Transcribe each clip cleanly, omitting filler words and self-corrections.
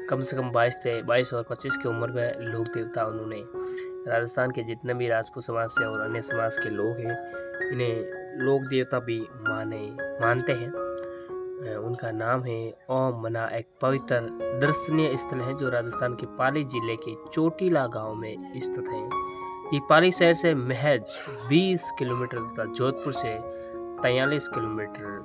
कम से कम 22 और 25 की उम्र में लोक देवता उन्होंने राजस्थान के जितने भी राजपूत समाज से और अन्य समाज के लोग हैं इन्हें लोक देवता भी मानते हैं। उनका नाम है ओम मना। एक पवित्र दर्शनीय स्थल है जो राजस्थान के पाली जिले के चोटीला गांव में स्थित है। ये पाली शहर से महज 20 किलोमीटर तथा जोधपुर से 43 किलोमीटर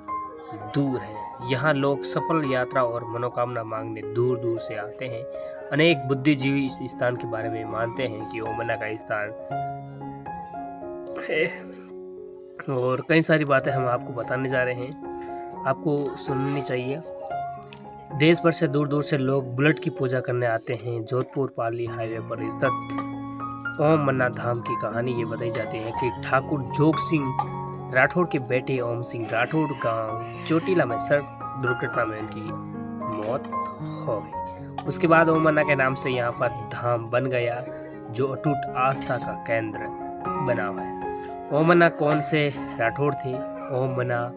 दूर है। यहाँ लोग सफल यात्रा और मनोकामना मांगने दूर दूर से आते हैं। अनेक बुद्धिजीवी इस स्थान के बारे में मानते हैं कि ओम मना का स्थान है और कई सारी बातें हम आपको बताने जा रहे हैं, आपको सुननी चाहिए। देश भर से दूर दूर से लोग बुलेट की पूजा करने आते हैं। जोधपुर पाली हाईवे पर स्थित ओम मना धाम की कहानी ये बताई जाती है कि ठाकुर जोग सिंह राठौड़ के बेटे ओम सिंह राठौड़ गांव चोटीला में सड़क दुर्घटना में उनकी मौत हो गई। उसके बाद ओम मना के नाम से यहाँ पर धाम बन गया जो अटूट आस्था का केंद्र बना हुआ है। ओम मना कौन से राठौड़ थे? ओम मना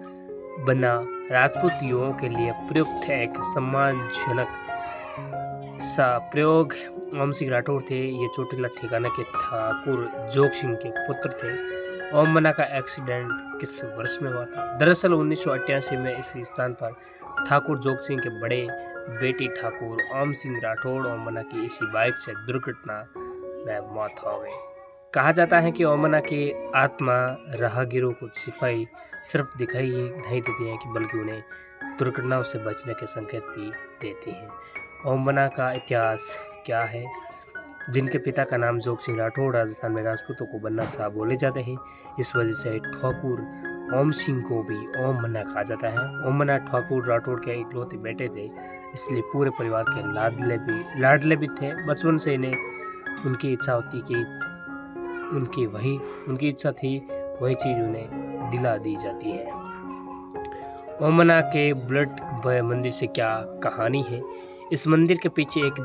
बना राजपूत युवाओं के लिए प्रयुक्त एक सम्मानजनक सा प्रयोग। ओम सिंह राठौड़ थे, ये चोटीला ठिकाना के ठाकुर जोग सिंह के पुत्र थे। ओम मना का एक्सीडेंट किस वर्ष में हुआ था? दरअसल 1988 में इस स्थान पर ठाकुर जोग सिंह के बड़े बेटी ठाकुर ओम सिंह राठौड़ ओम मना की इसी बाइक से दुर्घटना में मौत हो गई। कहा जाता है कि ओम मना की आत्मा राहगीरों को सिपाही सिर्फ दिखाई ही नहीं देती है कि बल्कि उन्हें दुर्घटनाओं से बचने के संकेत भी देती हैं। ओम मना का इतिहास क्या है? जिनके पिता का नाम जोग सिंह राठौड़ राजस्थान में राजपूतों को बन्ना साहब बोले जाते हैं, इस वजह से ठाकुर ओम सिंह को भी ओम मना कहा जाता है। ओम मना ठाकुर राठौड़ के इकलौते बेटे थे, इसलिए पूरे परिवार के लाडले भी थे। बचपन से इन्हें उनकी इच्छा होती कि उनकी इच्छा थी वही चीज़ उन्हें दिला दी जाती है। ओम मना के बुलेट मंदिर से क्या कहानी है? इस मंदिर के पीछे एक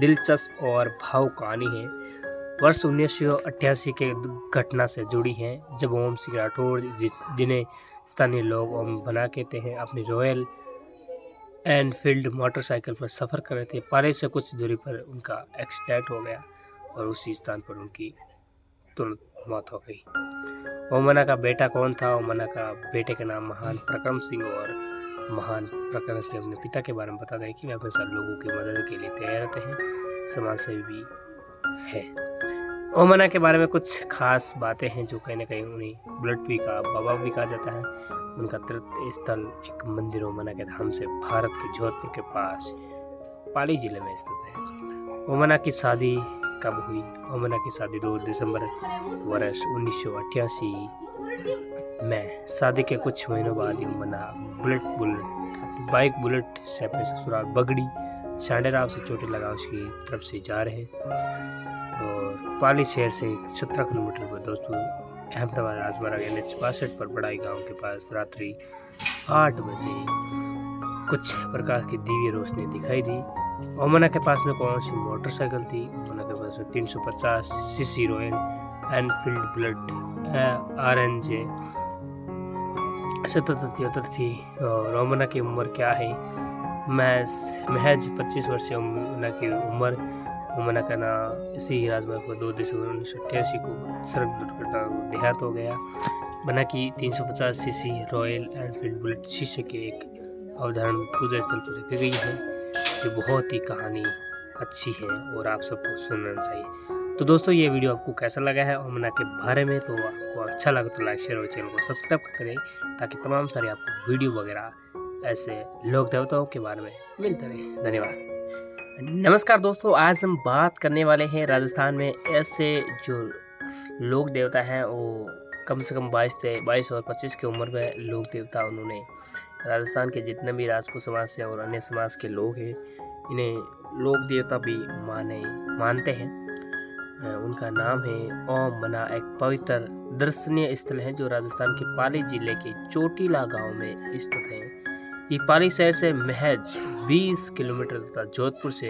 दिलचस्प और भावुक कहानी है। वर्ष 1988 के घटना से जुड़ी है जब ओम सिंह राठौड़ जिन्हें स्थानीय लोग ओम मना कहते हैं अपनी रॉयल एनफील्ड मोटरसाइकिल पर सफ़र कर रहे थे। पाले से कुछ दूरी पर उनका एक्सीडेंट हो गया और उसी स्थान पर उनकी तुरंत मौत हो गई। ओम मना का बेटा कौन था? ओम मना का बेटे का नाम महान प्रक्रम सिंह और महान प्रक्रम सिंह अपने पिता के बारे में बताते हैं कि वे हमेशा लोगों की मदद के लिए तैयार रहते हैं, समाजसेवी भी है। ओम मना के बारे में कुछ खास बातें हैं जो कहीं ना कहीं उन्हें बुलेट भी का बाबा भी कहा जाता है। उनका तीर्थ स्थल एक मंदिर ओम मना के धाम से भारत के जोधपुर के पास पाली जिले में स्थित है। ओम मना की शादी कब हुई? ओम मना की शादी 2 दिसंबर वर्ष 1988 में। शादी के कुछ महीनों बाद ओम मना बुलेट से अपने ससुराल बगड़ी सांडेराव से चोटीला गांव की तरफ से जा रहे और पाली शहर से 17 किलोमीटर पर दोस्तों अहमदाबाद राजमार्ग NH 62 पर बड़ाई गांव के पास रात्रि 8 बजे कुछ प्रकार की दिव्य रोशनी दिखाई दी। ओम मना के पास में कौन सी मोटरसाइकिल थी? ओम मना के पास में 350 CC royal Enfield bullet RNJ 77 थी। और ओम मना की उम्र क्या है? महज 25 वर्ष ओम मना की उम्र। ओम मना का नाम इसी राजमार्ग पर 2 दिसंबर 1988 को सड़क दुर्घटना में देहांत हो गया। मना की 350 सीसी रॉयल एनफील्ड बुलेट शीशे के एक अवधारण पूजा स्थल पर रखी गई है जो बहुत ही कहानी अच्छी है और आप सबको सुनना चाहिए। तो दोस्तों ये वीडियो आपको कैसा लगा है ओम मना के बारे में? तो आपको अच्छा लगा तो लाइक शेयर और चैनल को सब्सक्राइब करें ताकि तमाम सारे आपको वीडियो वगैरह ऐसे लोक देवताओं के बारे में मिलते रहे। धन्यवाद। नमस्कार दोस्तों, आज हम बात करने वाले हैं राजस्थान में ऐसे जो लोक देवता हैं वो कम से कम 22 और 25 की उम्र में लोक देवता उन्होंने राजस्थान के जितने भी राजपूत समाज से और अन्य समाज के लोग हैं इन्हें लोक देवता भी मानते हैं। उनका नाम है ओम मना। एक पवित्र दर्शनीय स्थल है जो राजस्थान के पाली जिले के चोटीला गांव में स्थित है। ये पाली शहर से महज 20 किलोमीटर तथा जोधपुर से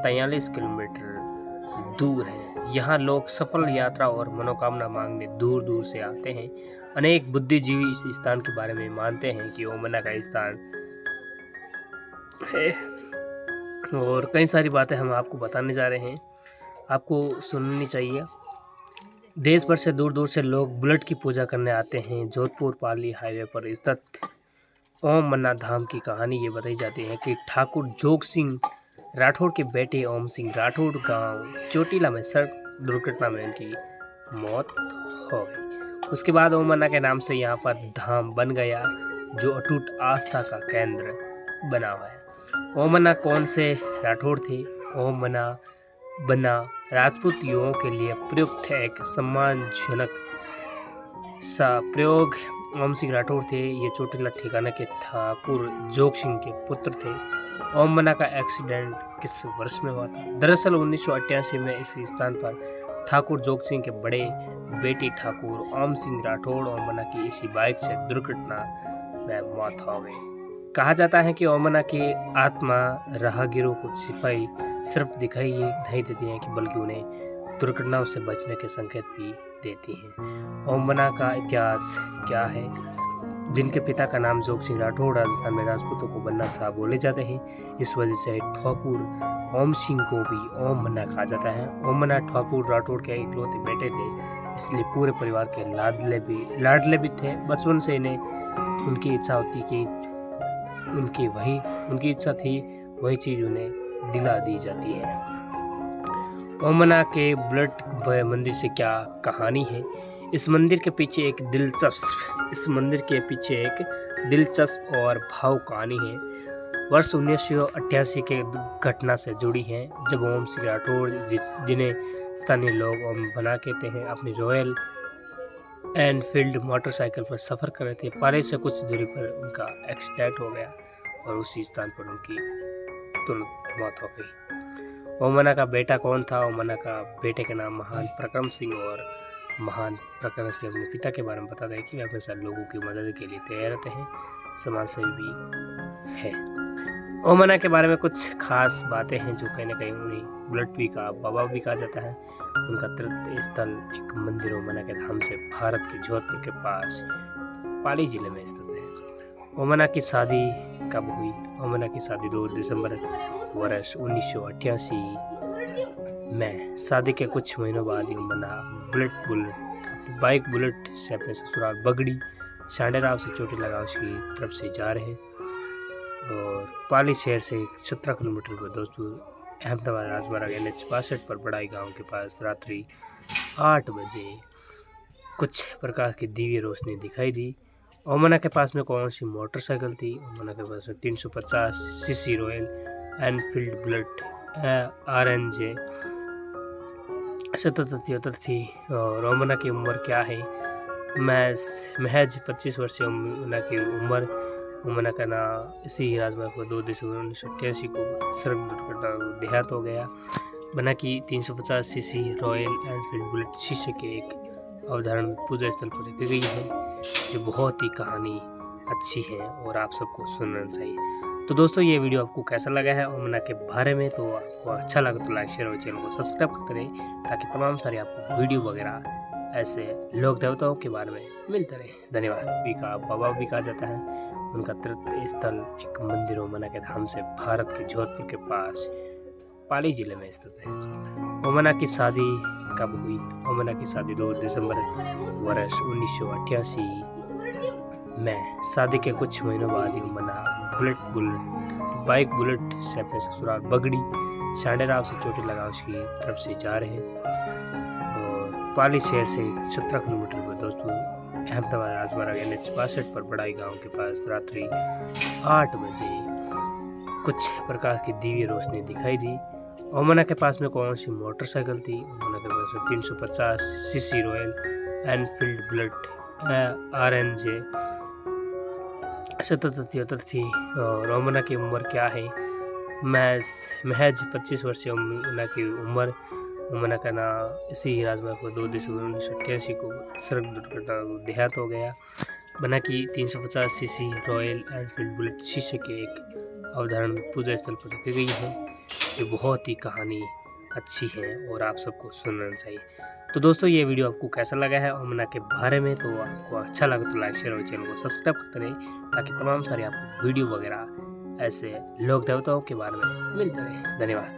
43 किलोमीटर दूर है। यहाँ लोग सफल यात्रा और मनोकामना मांगने दूर दूर से आते हैं। अनेक बुद्धिजीवी इस स्थान के बारे में मानते हैं कि ओम मना का स्थान है और कई सारी बातें हम आपको बताने जा रहे हैं, आपको सुननी चाहिए। देश भर से दूर दूर से लोग बुलेट की पूजा करने आते हैं। जोधपुर पाली हाईवे पर स्थित ओम मन्ना धाम की कहानी ये बताई जाती है कि ठाकुर जोग सिंह राठौड़ के बेटे ओम सिंह राठौड़ गांव चोटीला में सड़क दुर्घटना में उनकी मौत हो गई। उसके बाद ओम मन्ना के नाम से यहाँ पर धाम बन गया, जो अटूट आस्था का केंद्र बना हुआ है। ओम मन्ना कौन से राठौड़ थे? ओम मन्ना बना राजपूत युवाओं के लिए प्रयुक्त एक सम्मानजनक सा प्रयोग। ओम सिंह राठौड़ थे, ये चोटीला ठिकाने के ठाकुर जोग सिंह के पुत्र थे। ओम मन्ना का एक्सीडेंट किस वर्ष में हुआ था? दरअसल 1988 में इस स्थान पर ठाकुर जोग सिंह के बड़े बेटे ठाकुर ओम सिंह राठौड़ ओम मन्ना की इसी बाइक से दुर्घटना में मौत हो गई। कहा जाता है कि ओम मन्ना की आत्मा राहगीरों को सिपाही सिर्फ दिखाई नहीं देती है कि बल्कि उन्हें दुर्घटनाओं से बचने के संकेत भी देती हैं। ओम मन्ना का इतिहास क्या है? जिनके पिता का नाम जोग सिंह राठौड़ राजस्थान में राजपूतों को बन्ना साहब बोले जाते हैं, इस वजह से ठाकुर ओम सिंह को भी ओम मन्ना कहा जाता है। ओम मन्ना ठाकुर राठौड़ के इकलौते बेटे थे, इसलिए पूरे परिवार के लाडले भी थे। बचपन से इन्हें उनकी इच्छा होती कि उनकी इच्छा थी वही चीज़ उन्हें दिला दी जाती है। ओम मन्ना के बुलेट मंदिर से क्या कहानी है? इस मंदिर के पीछे एक दिलचस्प और भाव कहानी है। वर्ष 1988 के घटना से जुड़ी है, जब ओम सिंह राठौड़ जिन्हें स्थानीय लोग ओम बना कहते हैं, अपनी रॉयल एनफील्ड मोटरसाइकिल पर सफ़र कर रहे थे। पाले से कुछ दूरी पर उनका एक्सीडेंट हो गया और उसी स्थान पर उनकी तुरंत मौत हो गई। ओम मन्ना का बेटा कौन था? ओम मन्ना का बेटे का नाम महान प्रक्रम सिंह और महान प्रक्रम से अपने पिता के बारे में बताते हैं कि वे हमेशा लोगों की मदद के लिए तैयार रहते हैं, समाजसेवी भी है। ओम मन्ना के बारे में कुछ खास बातें हैं जो कहीं ना कहीं उन्हें बुलेट भी का बाबा भी कहा जाता है। उनका तीर्थ स्थल एक मंदिर ओम मन्ना के धाम से भारत के जोधपुर के पास पाली जिले में स्थित है। ओम मन्ना की शादी कब हुई? ओम मन्ना की शादी 2 दिसंबर वर्ष 1988 में। शादी के कुछ महीनों बाद ओम मन्ना बाइक बुलेट से अपने ससुराल बगड़ी शांडेराव से चोटीला गांव की तरफ से जा रहे और पाली शहर से 17 किलोमीटर पर दोस्तपुर अहमदाबाद राजमार्ग NH 62 पर बड़ाई गांव के पास रात्रि 8 बजे कुछ प्रकाश की दिव्य रोशनी दिखाई दी। ओम मन्ना के पास में कौन सी मोटरसाइकिल थी? ओम मन्ना के पास में 350 CC royal Enfield bullet RNJ 77 थी। और ओम मन्ना की उम्र क्या है? महज 25 वर्ष ओम मन्ना की उम्र। ओम मन्ना का नाम इसी राजमार्ग पर 2 दिसंबर 1988 को सड़क दुर्घटना देहात हो गया। मन्ना की 350 सीसी रॉयल एनफील्ड बुलेट शीशे के एक अवधारण पूजा स्थल पर रखी गई है, जो बहुत ही कहानी अच्छी है और आप सबको सुनना चाहिए। तो दोस्तों, ये वीडियो आपको कैसा लगा है ओम मन्ना के बारे में? तो आपको अच्छा लगा तो लाइक शेयर और चैनल को सब्सक्राइब करते रहे, ताकि तमाम सारे आपको वीडियो वगैरह ऐसे लोक देवताओं के बारे में मिलते रहे। धन्यवाद। भी का बाबा भी कहा जाता है। उनका तीर्थ स्थल एक मंदिर ओम मन्ना के धाम से भारत के जोधपुर के पास पाली जिले में स्थित है। ओम मन्ना की शादी कब हुई? ओम मन्ना की शादी 2 दिसंबर वर्ष 1988 में। शादी के कुछ महीनों बाद ओम मन्ना बाइक बुलेट से अपने ससुराल बगड़ी शांडेराव से चोटीला गांव की तरफ से जा रहे और पाली शहर से 17 किलोमीटर पर दोस्तपुर अहमदाबाद राजमार्ग NH 62 पर बड़ाई गांव के पास रात्रि 8 बजे कुछ प्रकाश की दिव्य रोशनी दिखाई दी। ओम मन्ना के पास में कौन सी मोटरसाइकिल थी? ओम मन्ना के पास में 350 CC royal Enfield bullet RNJ 77 थी। और ओम मन्ना की उम्र क्या है? महज 25 वर्ष ओम मन्ना की उम्र। ओम मन्ना का नाम इसी राजमार्ग पर 2 दिसंबर 1988 को सड़क दुर्घटना देहात हो गया। मन्ना की 350 सीसी रॉयल एनफील्ड बुलेट शीशे के एक अवधारण पूजा स्थल पर रखी गई है, जो बहुत ही कहानी अच्छी है और आप सबको सुनना चाहिए। तो दोस्तों, ये वीडियो आपको कैसा लगा है ओम मन्ना के बारे में? तो आपको अच्छा लगा तो लाइक शेयर और चैनल को सब्सक्राइब करते रहे, ताकि तमाम सारे आपको वीडियो वगैरह ऐसे लोक देवताओं के बारे में मिलते रहे। धन्यवाद।